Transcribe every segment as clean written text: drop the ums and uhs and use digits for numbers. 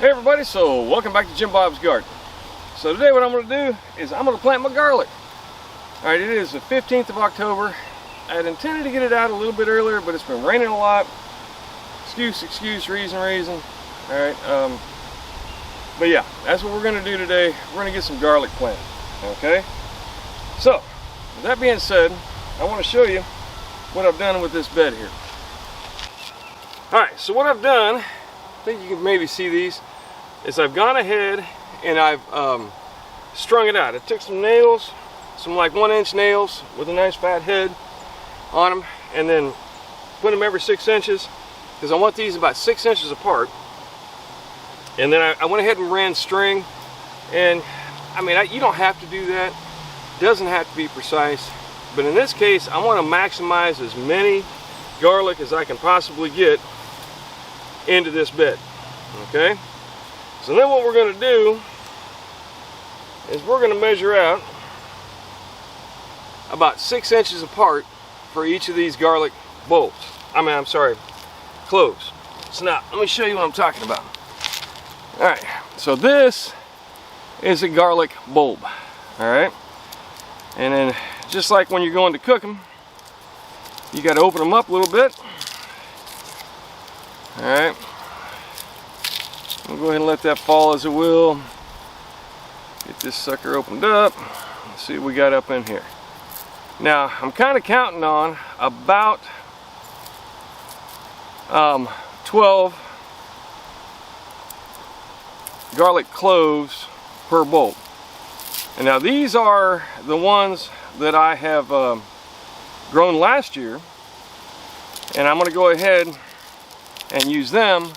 Hey everybody, so welcome back to Jim Bob's Garden. So today what I'm going to do is I'm going to plant my garlic. Alright, it is the 15th of October. I had intended to get it out a little bit earlier, but it's been raining a lot. Excuse, reason. Alright, but yeah, that's what we're going to do today. We're going to get some garlic planted. Okay? So, with that being said, I want to show you what I've done with this bed here. Alright, so what I've done, I think you can maybe see these, is I've gone ahead and I've strung it out. I took some nails, some like 1-inch nails with a nice fat head on them, and then put them every 6 inches because I want these about 6 inches apart. And then I went ahead and ran string, and I mean, you don't have to do that. It doesn't have to be precise, but in this case I want to maximize as many garlic as I can possibly get into this bed. Okay, so then what we're going to do is we're going to measure out about 6 inches apart for each of these garlic bulbs. I'm sorry, cloves. So now let me show you what I'm talking about. Alright, so this is a garlic bulb. Alright, and then just like when you're going to cook them, you got to open them up a little bit. Alright, we'll go ahead and let that fall as it will. Get this sucker opened up. Let's see what we got up in here. Now, I'm kind of counting on about 12 garlic cloves per bulb. And now these are the ones that I have grown last year, and I'm going to go ahead and use them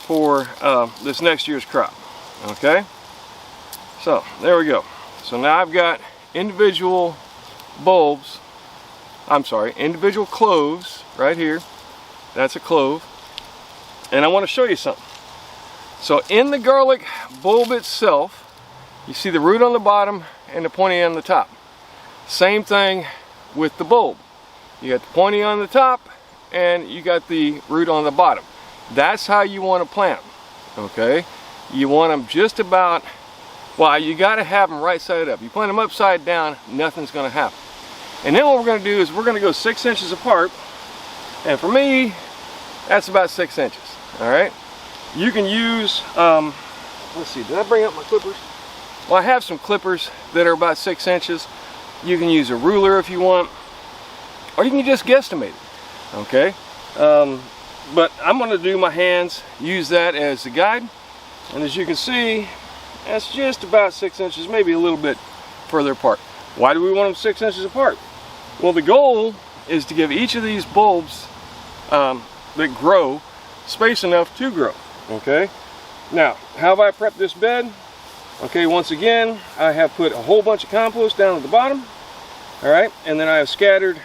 for this next year's crop. Okay, so there we go. So now I've got individual bulbs, individual cloves right here. That's a clove, and I want to show you something. So in the garlic bulb itself, you see the root on the bottom and the pointy on the top. Same thing with the bulb. You got the pointy on the top and you got the root on the bottom. That's how you want to plant them. Okay, you want them just about, well, you got to have them right side up. You plant them upside down, nothing's going to happen. And then what we're going to do is we're going to go 6 inches apart, and for me that's about 6 inches. All right, you can use let's see, did I bring up my clippers? Well, I have some clippers that are about 6 inches. You can use a ruler if you want, or you can just guesstimate it. Okay, but I'm going to do my hands, use that as the guide, and as you can see, that's just about 6 inches, maybe a little bit further apart. Why do we want them 6 inches apart? Well, the goal is to give each of these bulbs that grow space enough to grow. Okay, now how have I prepped this bed? Okay, once again, I have put a whole bunch of compost down at the bottom. All right, and then I have scattered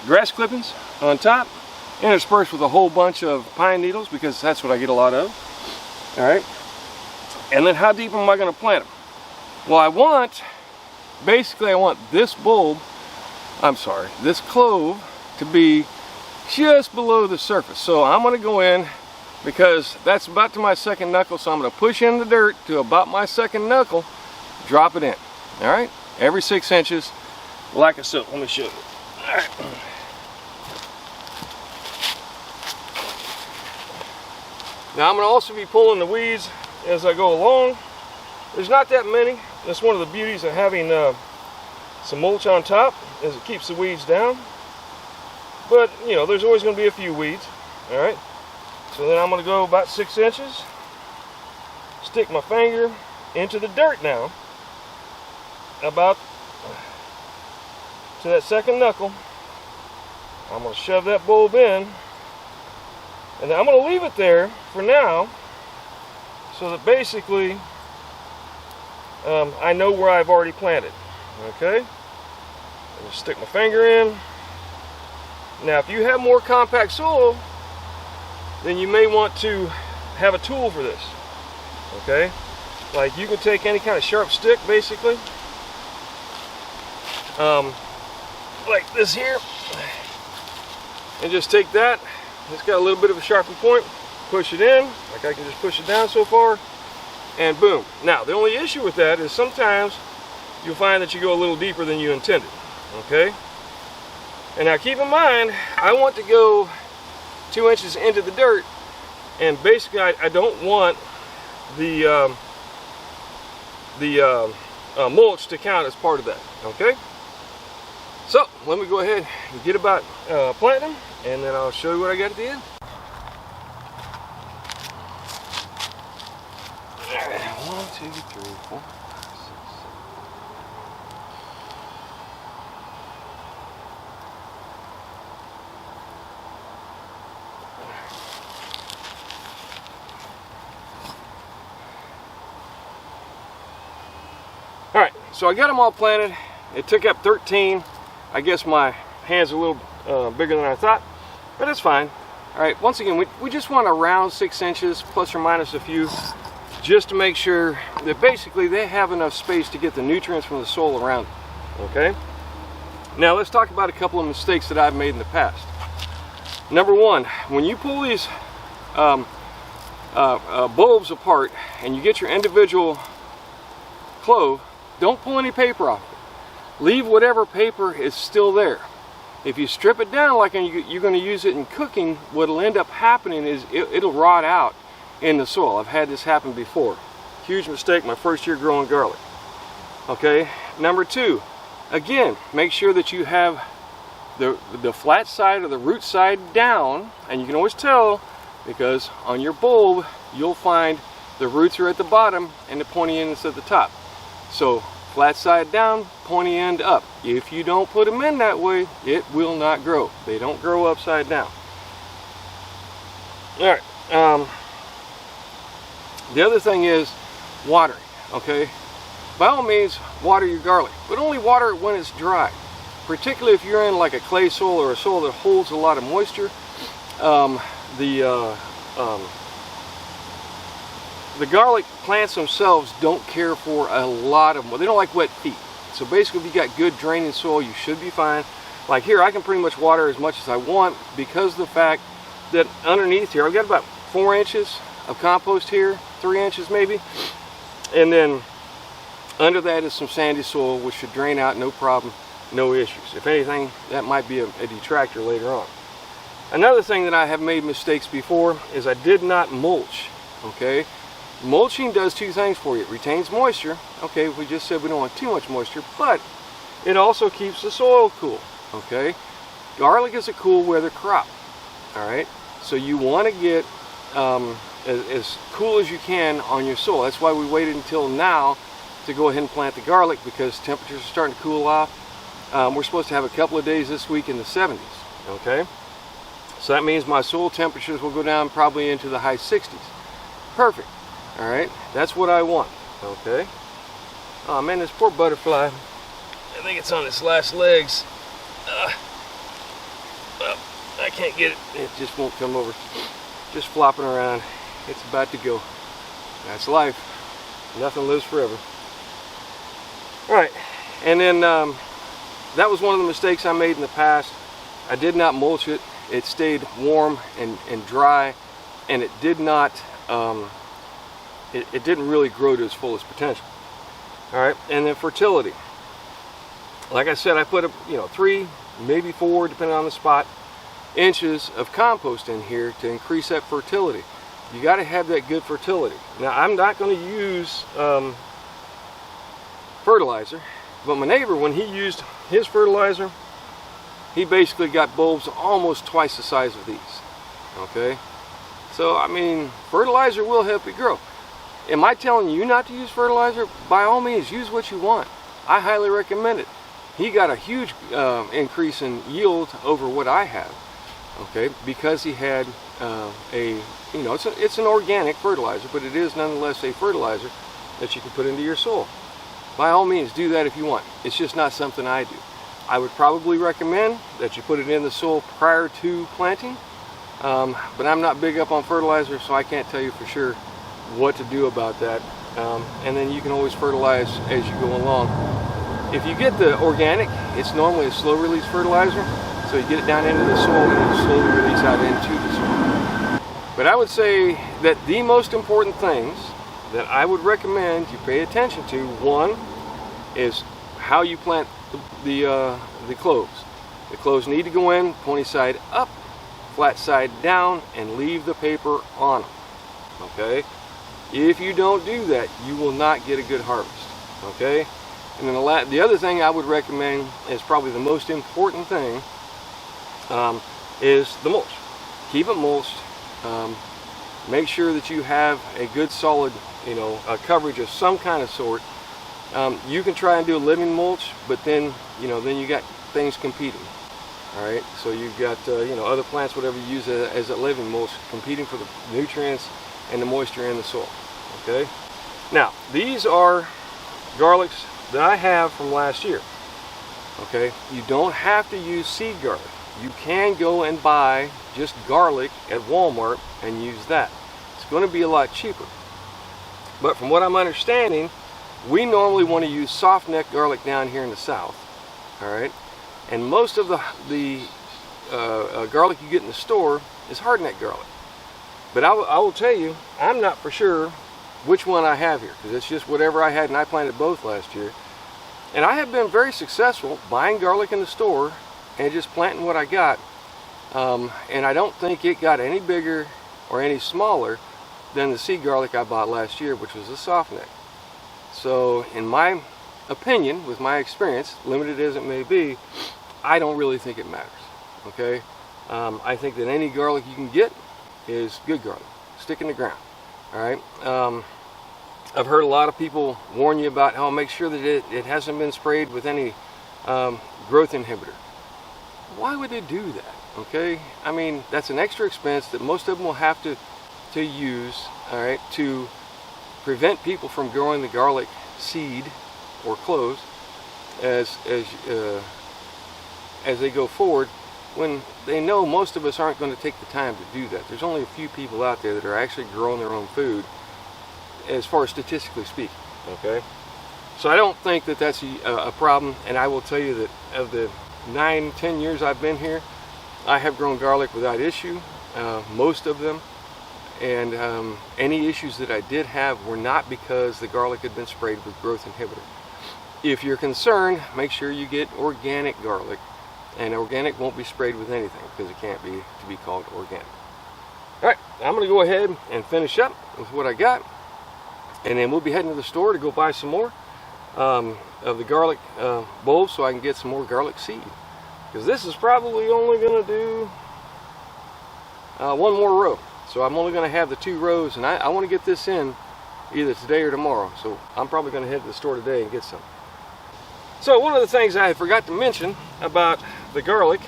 grass clippings on top, interspersed with a whole bunch of pine needles because that's what I get a lot of. All right, and then how deep am I going to plant them? Well, I want this bulb, this clove to be just below the surface. So I'm going to go in, because that's about to my second knuckle, so I'm going to push in the dirt to about my second knuckle, drop it in. All right, every 6 inches, like so. Let me show you. All right. Now I'm going to also be pulling the weeds as I go along. There's not that many. That's one of the beauties of having some mulch on top, is it keeps the weeds down. But you know, there's always going to be a few weeds. All right. So then I'm going to go about 6 inches, stick my finger into the dirt now, about to that second knuckle. I'm going to shove that bulb in, and then I'm going to leave it there for now, so that basically I know where I've already planted. Okay, I'll just stick my finger in. Now if you have more compact soil, then you may want to have a tool for this. Okay, like you can take any kind of sharp stick, basically, like this here, and just take that it's got a little bit of a sharpened point. Push it in, like I can just push it down so far, and boom. Now, the only issue with that is sometimes you'll find that you go a little deeper than you intended, okay? And now keep in mind, I want to go 2 inches into the dirt, and basically I don't want the mulch to count as part of that, okay? So, let me go ahead and get about planting, and then I'll show you what I got at the end. Alright, 1, 2, 3, 4, 5, 6, 7. Alright, so I got them all planted. It took up 13. I guess my hand's a little bigger than I thought, but it's fine. Alright, once again, we just want around 6 inches, plus or minus a few, just to make sure that basically they have enough space to get the nutrients from the soil around them, okay? Now let's talk about a couple of mistakes that I've made in the past. Number one, when you pull these bulbs apart and you get your individual clove, don't pull any paper off it. Leave whatever paper is still there. If you strip it down like you're going to use it in cooking, what'll end up happening is it'll rot out in the soil. I've had this happen before. Huge mistake my first year growing garlic. Okay, number two, again, make sure that you have the flat side or the root side down, and you can always tell because on your bulb you'll find the roots are at the bottom and the pointy end is at the top. So flat side down, pointy end up. If you don't put them in that way, it will not grow. They don't grow upside down. Alright, the other thing is watering, okay? By all means, water your garlic, but only water it when it's dry. Particularly if you're in like a clay soil or a soil that holds a lot of moisture. The garlic plants themselves don't care for a lot of, they don't like wet feet. So basically if you got good draining soil, you should be fine. Like here, I can pretty much water as much as I want because of the fact that underneath here, I've got about 4 inches of compost here, 3 inches maybe. And then under that is some sandy soil, which should drain out, no problem, no issues. If anything, that might be a detractor later on. Another thing that I have made mistakes before is I did not mulch, okay? Mulching does two things for you. It retains moisture. Okay, we just said we don't want too much moisture, but it also keeps the soil cool, okay? Garlic is a cool weather crop, all right? So you want to get as cool as you can on your soil. That's why we waited until now to go ahead and plant the garlic, because temperatures are starting to cool off. We're supposed to have a couple of days this week in the 70s, okay? So that means my soil temperatures will go down probably into the high 60s. Perfect. All right, that's what I want, okay? Oh man, this poor butterfly. I think it's on its last legs. Well, I can't get it. It just won't come over. Just flopping around. It's about to go. That's life. Nothing lives forever. All right, and then that was one of the mistakes I made in the past. I did not mulch it. It stayed warm and dry, and it did not it didn't really grow to its fullest potential. All right, and then fertility. Like I said, I put 3, maybe 4, depending on the spot, inches of compost in here to increase that fertility. You got to have that good fertility. Now, I'm not going to use fertilizer, but my neighbor, when he used his fertilizer, he basically got bulbs almost twice the size of these. Okay, so I mean, fertilizer will help it grow. Am I telling you not to use fertilizer? By all means, use what you want. I highly recommend it. He got a huge increase in yield over what I have, okay, because he had it's an organic fertilizer, but it is nonetheless a fertilizer that you can put into your soil. By all means, do that if you want. It's just not something I do. I would probably recommend that you put it in the soil prior to planting, but I'm not big up on fertilizer, so I can't tell you for sure what to do about that. And then you can always fertilize as you go along. If you get the organic, it's normally a slow release fertilizer, So you get it down into the soil and you slowly release out into the soil. But I would say that the most important things that I would recommend you pay attention to, one, is how you plant the cloves. The cloves need to go in pointy side up, flat side down, and leave the paper on them. Okay? If you don't do that, you will not get a good harvest. Okay? And then the other thing I would recommend is probably the most important thing, is the mulch. Keep it mulched. Make sure that you have a good solid, coverage of some kind of sort. You can try and do a living mulch, but then you got things competing. All right, so you've got other plants, whatever you use as a living mulch, competing for the nutrients and the moisture in the soil. Okay. Now these are garlics that I have from last year. Okay, you don't have to use seed garlic. You can go and buy just garlic at Walmart and use that. It's going to be a lot cheaper. But from what I'm understanding, we normally want to use soft neck garlic down here in the south. All right, and most of the garlic you get in the store is hard neck garlic. But I will tell you, I'm not for sure which one I have here, because it's just whatever I had, and I planted both last year. And I have been very successful buying garlic in the store and just planting what I got. And I don't think it got any bigger or any smaller than the seed garlic I bought last year, which was a soft neck. So in my opinion, with my experience, limited as it may be, I don't really think it matters. Okay, I think that any garlic you can get is good garlic. Stick in the ground. All right. I've heard a lot of people warn you about, oh, make sure that it hasn't been sprayed with any growth inhibitor. Why would they do that? Okay, I mean, that's an extra expense that most of them will have to use, all right, to prevent people from growing the garlic seed or cloves as they go forward, when they know most of us aren't going to take the time to do that. There's only a few people out there that are actually growing their own food, as far as statistically speaking. Okay, so I don't think that that's a problem. And I will tell you that of the 9-10 years I've been here, I have grown garlic without issue, most of them. And any issues that I did have were not because the garlic had been sprayed with growth inhibitor. If you're concerned, make sure you get organic garlic, and organic won't be sprayed with anything because it can't be to be called organic. All right, I'm going to go ahead and finish up with what I got, and then we'll be heading to the store to go buy some more of the garlic bulbs so I can get some more garlic seed, because this is probably only going to do one more row. So I'm only going to have the 2 rows, and I want to get this in either today or tomorrow. So I'm probably going to head to the store today and get some. So one of the things I forgot to mention about the garlic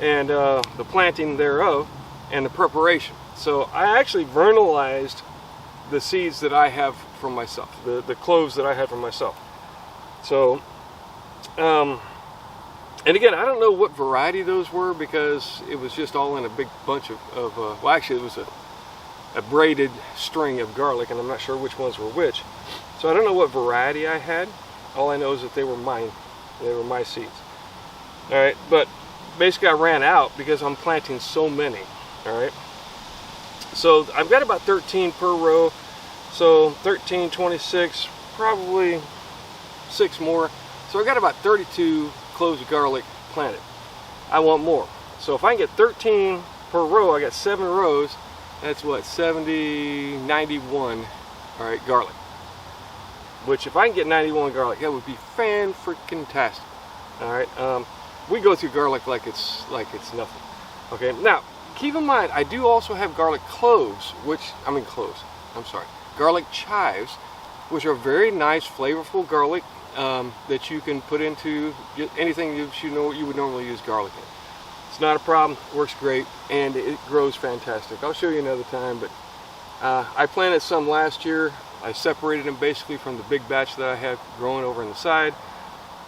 and the planting thereof and the preparation. So I actually vernalized the seeds that I have from myself, the cloves that I had from myself. So, and again, I don't know what variety those were, because it was just all in a big bunch of well, actually it was a braided string of garlic, and I'm not sure which ones were which. So I don't know what variety I had. All I know is that they were mine. They were my seeds. All right, but basically I ran out because I'm planting so many. All right, so I've got about 13 per row. So 13, 26, probably 6 more. So I got about 32 cloves of garlic planted. I want more. So if I can get 13 per row, I got 7 rows. That's what, 70, 91, all right, garlic. Which, if I can get 91 garlic, that would be fan-freaking-tastic. All right, we go through garlic like it's nothing. Okay, now keep in mind, I do also have garlic cloves, garlic chives, which are very nice, flavorful garlic that you can put into anything you would normally use garlic in. It's not a problem, works great, and it grows fantastic. I'll show you another time, but I planted some last year. I separated them basically from the big batch that I had growing over on the side,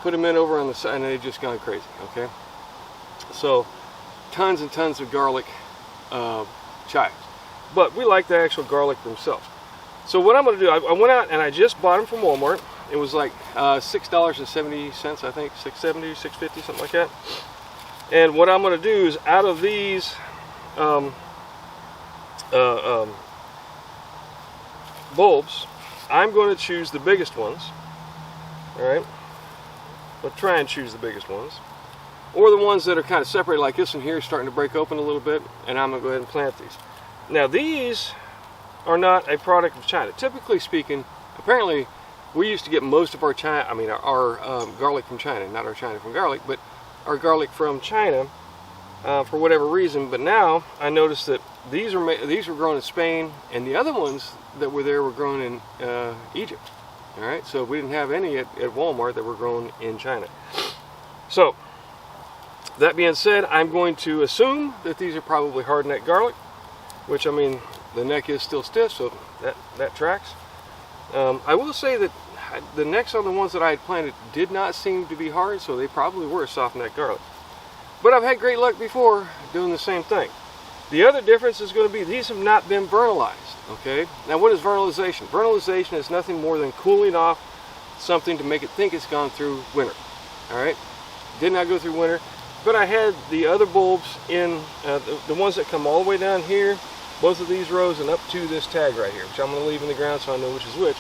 put them in over on the side, and they've just gone crazy. Okay, so tons and tons of garlic chives, but we like the actual garlic themselves. So what I'm going to do, I went out and I just bought them from Walmart. It was like $6.70, I think, $6.70, $6.50, something like that. And what I'm going to do is, out of these bulbs, I'm going to choose the biggest ones. Alright, I'll try and choose the biggest ones, or the ones that are kind of separated, like this one here is starting to break open a little bit, and I'm going to go ahead and plant these. Now these are not a product of China. Typically speaking, apparently we used to get most of our our garlic from China, not our China from garlic, but our garlic from China for whatever reason. But now I noticed that these were grown in Spain, and the other ones that were there were grown in Egypt. All right, so we didn't have any at Walmart that were grown in China. So that being said, I'm going to assume that these are probably hard neck garlic, which, I mean, the neck is still stiff, so that tracks. I will say that the necks on the ones that I had planted did not seem to be hard, so they probably were soft neck garlic. But I've had great luck before doing the same thing. The other difference is going to be these have not been vernalized. Okay, now what is vernalization? Vernalization is nothing more than cooling off something to make it think it's gone through winter. Alright, did not go through winter, but I had the other bulbs in, the ones that come all the way down here, both of these rows, and up to this tag right here, which I'm going to leave in the ground so I know which is which.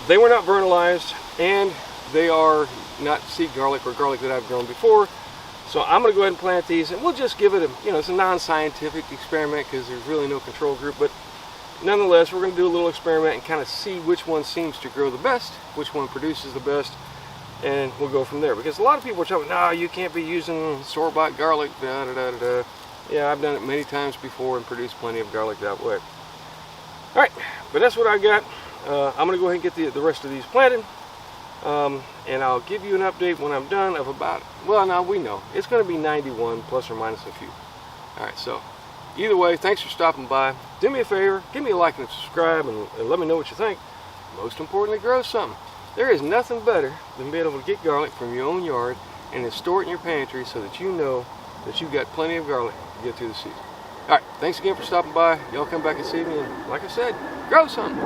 They were not vernalized, and they are not seed garlic or garlic that I've grown before. So I'm going to go ahead and plant these, and we'll just give it a, it's a non-scientific experiment because there's really no control group, but nonetheless, we're going to do a little experiment and kind of see which one seems to grow the best, which one produces the best, and we'll go from there. Because a lot of people are telling me, no, you can't be using store-bought garlic, da da da da. Yeah, I've done it many times before and produced plenty of garlic that way. Alright, but that's what I got. I'm going to go ahead and get the rest of these planted. And I'll give you an update when I'm done of about, well, now we know it's going to be 91 plus or minus a few. Alright, so either way, thanks for stopping by. Do me a favor, give me a like and subscribe, and let me know what you think. Most importantly, grow something. There is nothing better than being able to get garlic from your own yard and then store it in your pantry so that you know that you've got plenty of garlic to get through the season. Alright, thanks again for stopping by. Y'all come back and see me, and like I said, grow something.